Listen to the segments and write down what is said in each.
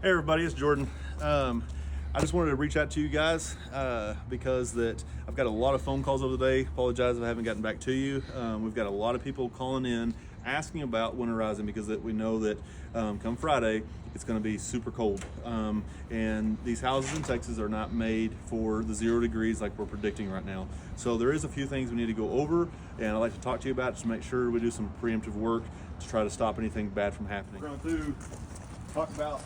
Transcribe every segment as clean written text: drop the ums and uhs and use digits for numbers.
Hey everybody, it's Jordan. I just wanted to reach out to you guys because I've got a lot of phone calls over the day. Apologize if I haven't gotten back to you. We've got a lot of people calling in asking about winterizing because we know that come Friday it's going to be super cold. And these houses in Texas are not made for the 0 degrees like we're predicting right now. So there is a few things we need to go over, and I'd like to talk to you about just to make sure we do some preemptive work to try to stop anything bad from happening. We're going to talk about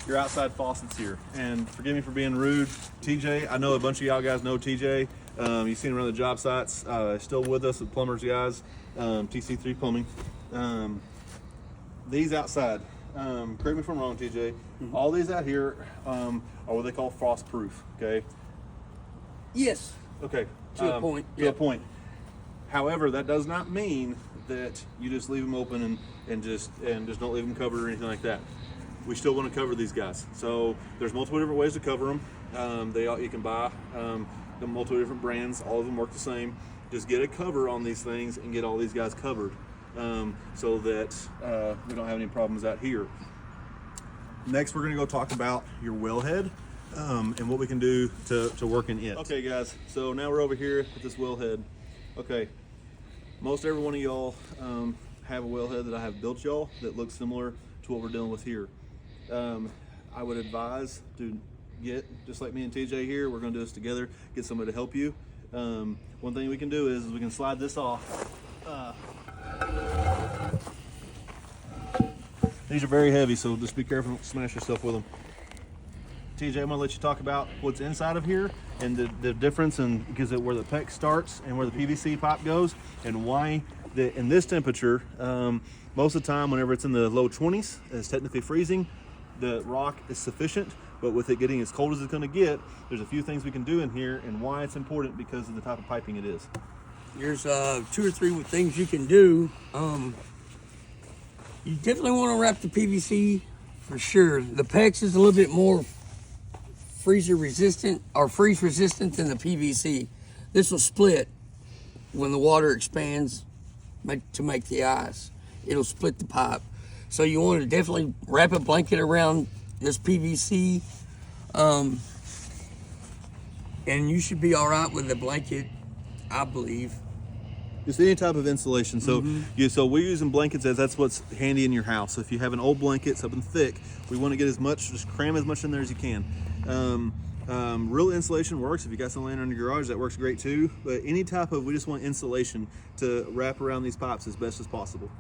your outside faucets here, and forgive me for being rude. TJ, I know a bunch of y'all guys know TJ. You've seen him around the job sites. Still with us at Plumbers guys, TC3 Plumbing. These outside, correct me if I'm wrong, TJ. All these out here are what they call frost proof. Okay. Yes. Okay. To a point. To a point. However, that does not mean that you just leave them open and just don't leave them covered or anything like that. We still want to cover these guys. So there's multiple different ways to cover them. You can buy the multiple different brands. All of them work the same. Just get a cover on these things and get all these guys covered so that we don't have any problems out here. Next, we're going to go talk about your wellhead and what we can do to work in it. Okay, guys. So now we're over here at this wellhead. Okay. Most every one of y'all have a wellhead that I have built y'all that looks similar to what we're dealing with here. I would advise to get, just like me and TJ here, we're going to do this together, get somebody to help you. One thing we can do is we can slide this off. These are very heavy, so just be careful, don't smash yourself with them. TJ, I'm going to let you talk about what's inside of here and the difference because where the PEX starts and where the PVC pipe goes, and why in this temperature, most of the time whenever it's in the low 20s, it's technically freezing, the rock is sufficient, but with it getting as cold as it's going to get, there's a few things we can do in here and why it's important because of the type of piping it is. There's 2 or 3 things you can do. You definitely want to wrap the PVC for sure. The PEX is a little bit more freezer resistant or freeze resistant than the PVC. This will split when the water expands to make the ice. It'll split the pipe. So you want to definitely wrap a blanket around this PVC, and you should be all right with the blanket, I believe. Just any type of insulation. So so we're using blankets as that's what's handy in your house. So if you have an old blanket, something thick, we want to get just cram as much in there as you can. Real insulation works. If you got some laying on your garage, that works great too. But any type of, we just want insulation to wrap around these pipes as best as possible.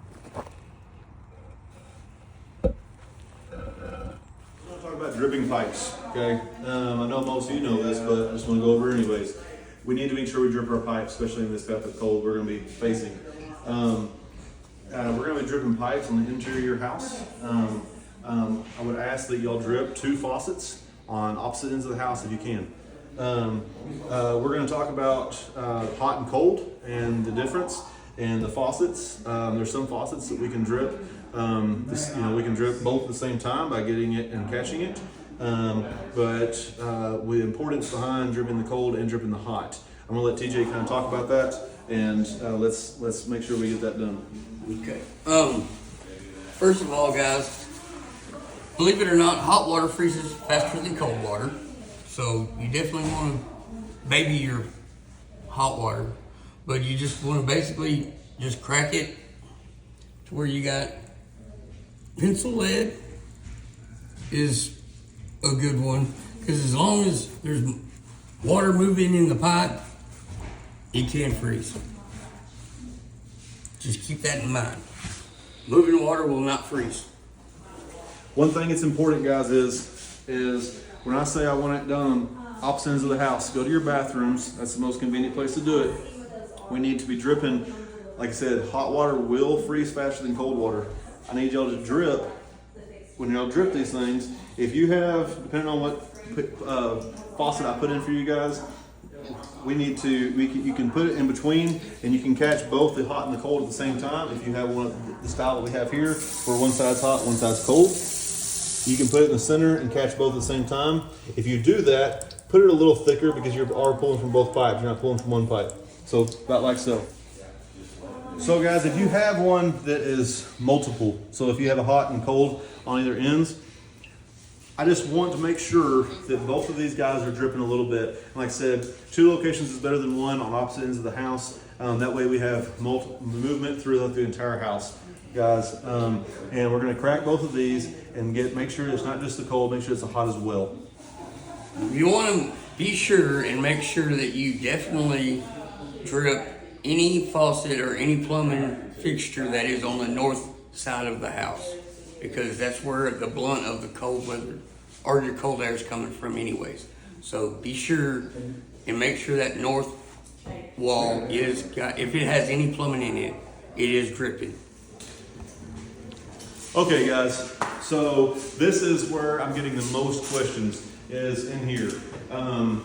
Talk about dripping pipes, okay? I know most of you know this, but I just want to go over it anyways. We need to make sure we drip our pipes, especially in this type of cold we're going to be facing. We're going to be dripping pipes on the interior of your house. I would ask that y'all drip 2 faucets on opposite ends of the house if you can. We're going to talk about hot and cold and the difference and the faucets. There's some faucets that we can drip. We can drip both at the same time by getting it and catching it. But the importance behind dripping the cold and dripping the hot. I'm gonna let TJ kind of talk about that, and let's make sure we get that done. Okay. First of all, guys, believe it or not, hot water freezes faster than cold water. So you definitely want to baby your hot water, but you just want to basically just crack it to where you got pencil lead is a good one, because as long as there's water moving in the pipe, it can freeze. Just keep that in mind. Moving water will not freeze. One thing that's important, guys, is when I say I want it done opposite ends of the house, go to your bathrooms. That's the most convenient place to do it. We need to be dripping. Like I said, hot water will freeze faster than cold water. I need y'all to drip. When y'all drip these things, if you have, depending on what faucet I put in for you guys, you can put it in between and you can catch both the hot and the cold at the same time. If you have one of the style that we have here, where one side's hot, one side's cold, you can put it in the center and catch both at the same time. If you do that, put it a little thicker because you are pulling from both pipes. You're not pulling from one pipe. So about like so. So guys, if you have one that is multiple, so if you have a hot and cold on either ends, I just want to make sure that both of these guys are dripping a little bit. And like I said, 2 locations is better than 1 on opposite ends of the house. That way we have movement throughout the entire house, guys. And we're gonna crack both of these and make sure it's not just the cold, make sure it's the hot as well. You want to be sure and make sure that you definitely drip any faucet or any plumbing fixture that is on the north side of the house, because that's where the blunt of the cold weather or your cold air is coming from anyways. So be sure and make sure that north wall if it has any plumbing in it, it is dripping. Okay guys, so this is where I'm getting the most questions, is in here. A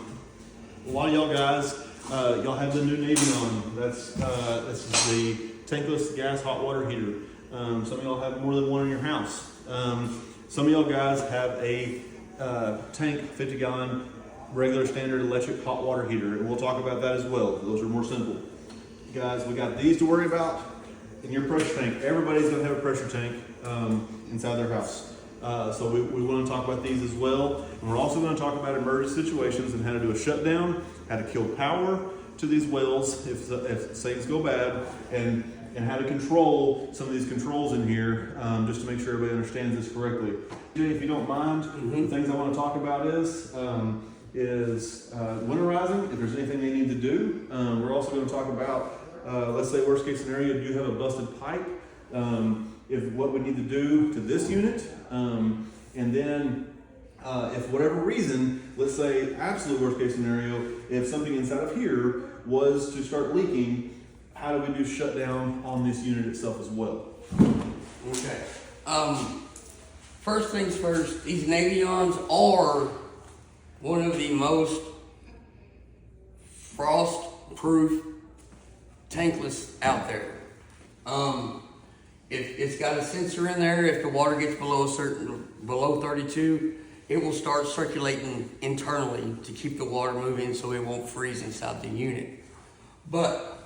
lot of y'all guys, y'all have the new Navy on. This is the tankless gas hot water heater. Some of y'all have more than one in your house. Some of y'all guys have a tank 50-gallon regular standard electric hot water heater, and we'll talk about that as well. Those are more simple. Guys, we got these to worry about in your pressure tank. Everybody's gonna have a pressure tank inside their house. So we want to talk about these as well. And we're also going to talk about emergency situations and how to do a shutdown, how to kill power to these wells if things go bad, and how to control some of these controls in here, just to make sure everybody understands this correctly. If you don't mind, the things I want to talk about is winterizing, if there's anything they need to do. We're also going to talk about, let's say worst case scenario, do you have a busted pipe? What we need to do to this unit, and then if whatever reason, let's say absolute worst case scenario, if something inside of here was to start leaking, how do we do shutdown on this unit itself as well? Okay. First things first, these Navions are one of the most frost-proof tankless out there. If it's got a sensor in there, if the water gets below 32, it will start circulating internally to keep the water moving so it won't freeze inside the unit. But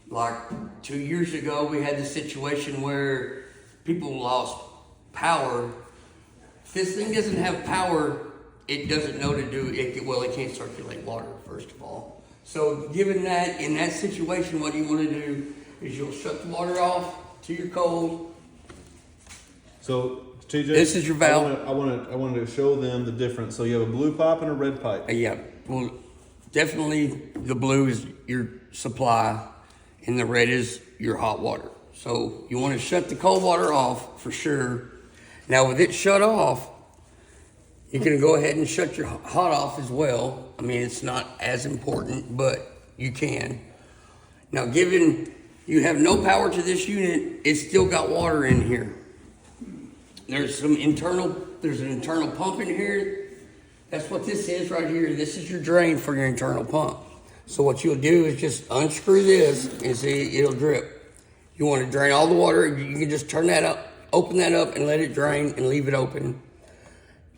like 2 years ago, we had this situation where people lost power. If this thing doesn't have power, it doesn't know to do it. Well, it can't circulate water, first of all. So given that, in that situation, what you want to do is you'll shut the water off to your cold. So TJ, this is your valve. I wanted to show them the difference. So you have a blue pipe and a red pipe. Yeah, well, definitely the blue is your supply and the red is your hot water. So you want to shut the cold water off for sure. Now with it shut off, you can go ahead and shut your hot off as well. I mean, it's not as important, but you can. Now given you have no power to this unit, it's still got water in here. There's an internal pump in here. That's what this is right here. This is your drain for your internal pump. So what you'll do is just unscrew this and see it'll drip. You want to drain all the water, you can just turn that up, open that up and let it drain and leave it open.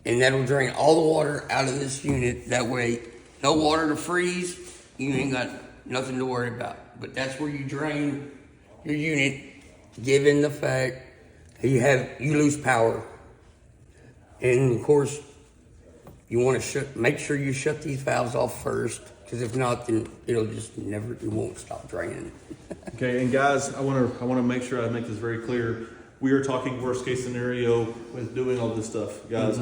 And that'll drain all the water out of this unit. That way, no water to freeze, you ain't got nothing to worry about. But that's where you drain your unit, given the fact that you lose power. And of course, you want to make sure you shut these valves off first, because if not, then it won't stop draining. Okay, and guys, I want to make sure I make this very clear. We are talking worst case scenario with doing all this stuff, guys.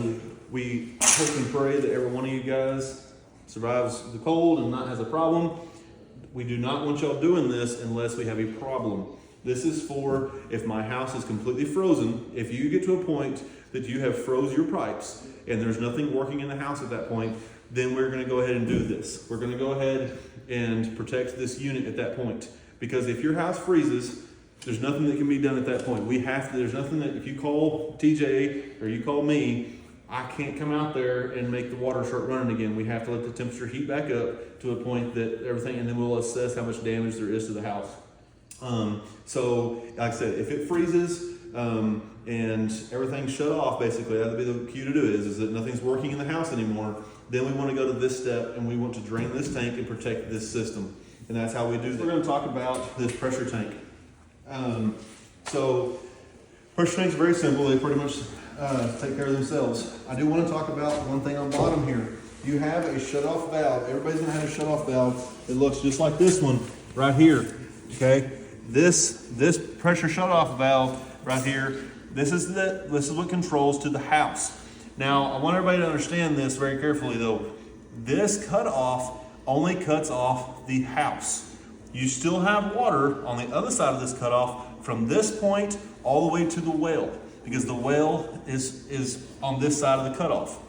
We hope and pray that every one of you guys survives the cold and not has a problem. We do not want y'all doing this unless we have a problem. This is for if my house is completely frozen. If you get to a point that you have froze your pipes and there's nothing working in the house at that point, then we're going to go ahead and do this. We're going to go ahead and protect this unit at that point. Because if your house freezes, there's nothing that can be done at that point. There's nothing that, if you call TJ or you call me, I can't come out there and make the water start running again. We have to let the temperature heat back up to a point that everything, and then we'll assess how much damage there is to the house. So, like I said, if it freezes and everything's shut off, basically, that would be the cue to do it, is that nothing's working in the house anymore. Then we want to go to this step, and we want to drain this tank and protect this system. And that's how we do that. We're going to talk about this pressure tank. So Pressure tanks are very simple. They pretty much take care of themselves. I do want to talk about one thing on bottom here. You have a shut-off valve. Everybody's gonna have a shut-off valve. It looks just like this one right here, okay? This pressure shut-off valve right here, this is what controls to the house. Now, I want everybody to understand this very carefully though. This cutoff only cuts off the house. You still have water on the other side of this cutoff from this point all the way to the well, because the well is on this side of the cutoff.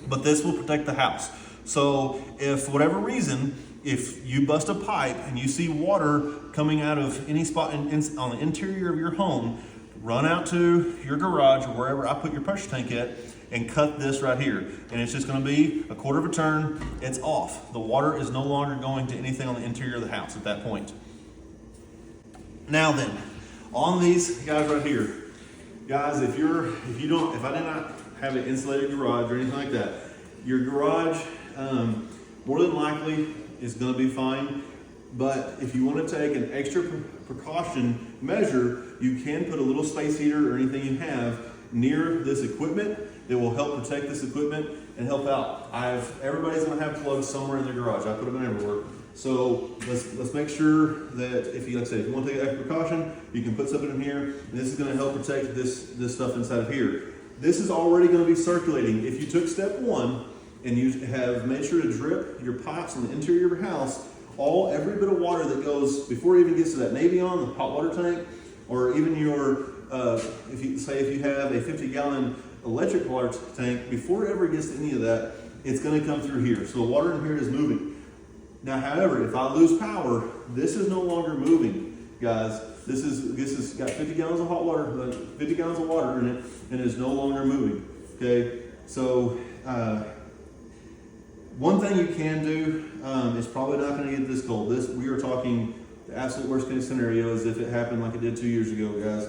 But this will protect the house. So if for whatever reason, if you bust a pipe and you see water coming out of any spot on the interior of your home, run out to your garage or wherever I put your pressure tank at and cut this right here. And it's just gonna be a quarter of a turn, it's off. The water is no longer going to anything on the interior of the house at that point. Now then, on these guys right here, guys, if I did not have an insulated garage or anything like that, your garage more than likely is going to be fine. But if you want to take an extra precaution measure, you can put a little space heater or anything you have near this equipment that will help protect this equipment and help out. Everybody's going to have plugs somewhere in their garage. I put them everywhere. So let's make sure that if you, like I said, if you want to take an extra precaution, you can put something in here, and this is going to help protect this stuff inside of here. This is already going to be circulating. If you took step one and you have made sure to drip your pipes on the interior of your house, every bit of water that goes before it even gets to that Navion, the hot water tank, or even your if you have a 50-gallon electric water tank, before it ever gets to any of that, it's going to come through here. So the water in here is moving. Now, however, if I lose power, this is no longer moving, guys. This has got 50 gallons of hot water, 50 gallons of water in it, and is no longer moving. Okay, so one thing you can do is probably not going to get this cold. We are talking the absolute worst case scenario is if it happened like it did 2 years ago, guys.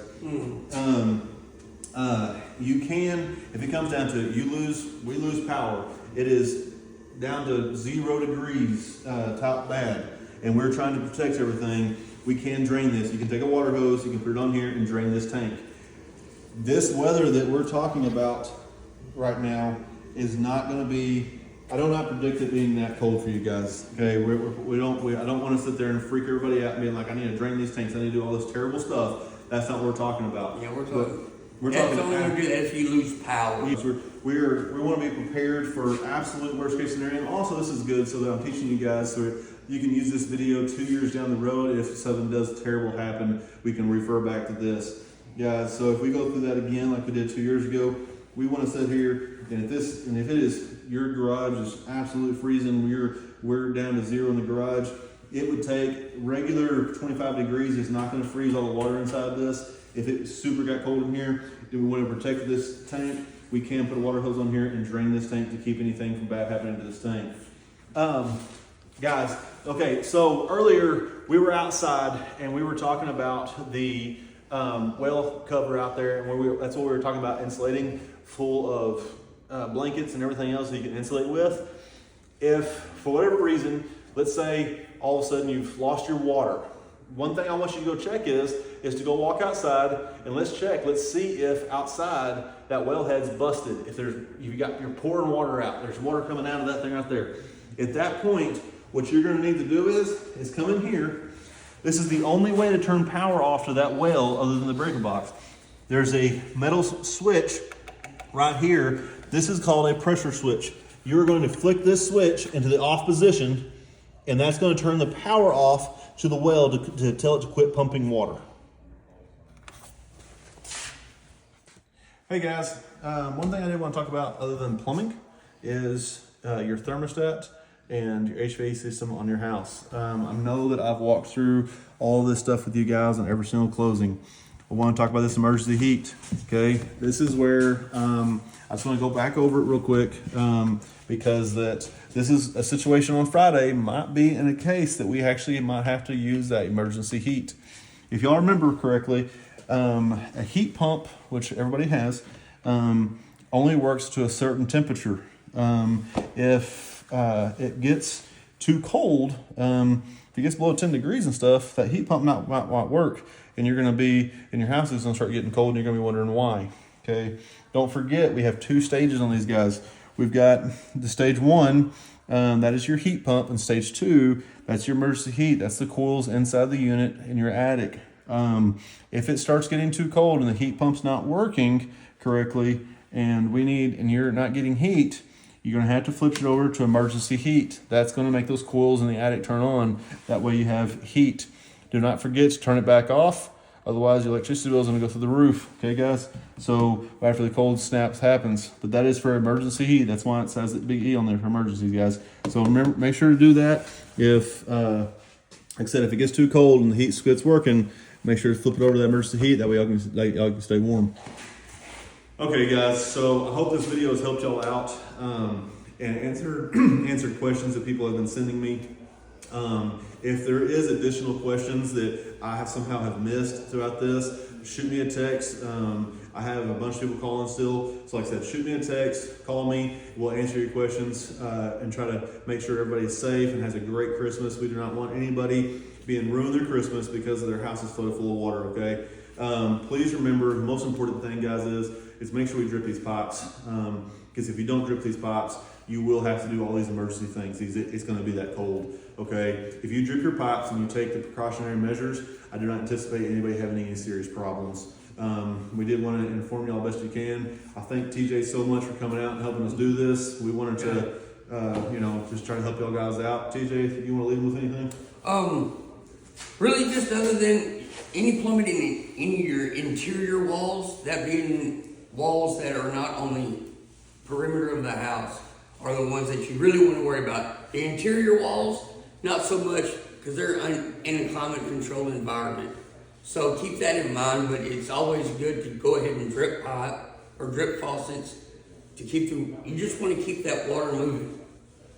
You can, if it comes down to it, we lose power. It is down to 0 degrees, top bad, and we're trying to protect everything. We can drain this. You can take a water hose, you can put it on here and drain this tank. This weather that we're talking about right now is not going to be, I do not predict it being that cold for you guys. Okay, I don't want to sit there and freak everybody out and be like, I need to drain these tanks, I need to do all this terrible stuff. That's not what we're talking about. Yeah, we're talking only going to do that if you lose power. We want to be prepared for absolute worst case scenario. And also, this is good so that I'm teaching you guys so you can use this video 2 years down the road. If something does terrible happen, we can refer back to this. Guys, so if we go through that again like we did 2 years ago, we want to sit here, and if it is your garage is absolutely freezing, we're down to 0 in the garage, it would take regular 25 degrees. It's not going to freeze all the water inside this. If it super got cold in here, do we want to protect this tank? We can put a water hose on here and drain this tank to keep anything from bad happening to this tank. Guys, okay, so earlier we were outside and we were talking about the well cover out there, and that's what we were talking about, insulating full of blankets and everything else that you can insulate with. If for whatever reason, let's say all of a sudden you've lost your water, one thing I want you to go check is to go walk outside and let's see if outside that wellhead's busted. If you're pouring water out, there's water coming out of that thing right there. At that point, what you're going to need to do is come in here. This is the only way to turn power off to that well other than the breaker box. There's a metal switch right here. This is called a pressure switch. You're going to flick this switch into the off position, and that's going to turn the power off to the well to tell it to quit pumping water. Hey guys, one thing I did want to talk about other than plumbing is your thermostat and your HVAC system on your house. I know that I've walked through all this stuff with you guys on every single closing. I want to talk about this emergency heat. Okay, this is where I just want to go back over it real quick because this is a situation on Friday might be in a case that we actually might have to use that emergency heat. If y'all remember correctly, a heat pump, which everybody has, only works to a certain temperature. If it gets too cold, If it gets below 10 degrees and stuff, that heat pump might work, and you're going to be, and your house is going to start getting cold, and you're going to be wondering why. Okay, don't forget we have 2 stages on these guys. We've got the stage 1, that is your heat pump, and stage 2, that's your emergency heat. That's the coils inside the unit in your attic. If it starts getting too cold and the heat pump's not working correctly, and you're not getting heat, you're gonna have to flip it over to emergency heat. That's gonna make those coils in the attic turn on. That way you have heat. Do not forget to turn it back off. Otherwise, your electricity bill is gonna go through the roof. Okay, guys? So after the cold snaps happens, but that is for emergency heat. That's why it says that big E on there for emergencies, guys. So remember, make sure to do that. If, like I said, if it gets too cold and the heat quits working, make sure to flip it over to that emergency heat. That way y'all can stay warm. Okay, guys. So I hope this video has helped y'all out and answered questions that people have been sending me. If there is additional questions that I somehow have missed throughout this, shoot me a text. I have a bunch of people calling still. So like I said, shoot me a text, call me. We'll answer your questions and try to make sure everybody is safe and has a great Christmas. We do not want anybody being ruined their Christmas because of their house is flooded full of water, okay? Please remember, the most important thing, guys, is make sure we drip these pipes. Because if you don't drip these pipes, you will have to do all these emergency things. It's going to be that cold, okay? If you drip your pipes and you take the precautionary measures, I do not anticipate anybody having any serious problems. We did want to inform y'all best you can. I thank TJ so much for coming out and helping us do this. We wanted to, just try to help y'all guys out. TJ, you want to leave them with anything? Really just other than any plumbing in any of your interior walls, that being walls that are not on the perimeter of the house, are the ones that you really want to worry about. The interior walls, not so much, because they're in a climate controlled environment. So keep that in mind, but it's always good to go ahead and drip pipe or drip faucets to you just want to keep that water moving.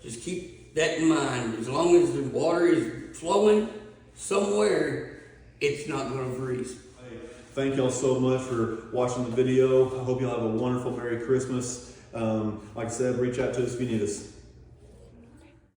Just keep that in mind. As long as the water is flowing somewhere, it's not going to freeze. Thank y'all so much for watching the video. I hope y'all have a wonderful Merry Christmas. Like I said, reach out to us if you need us.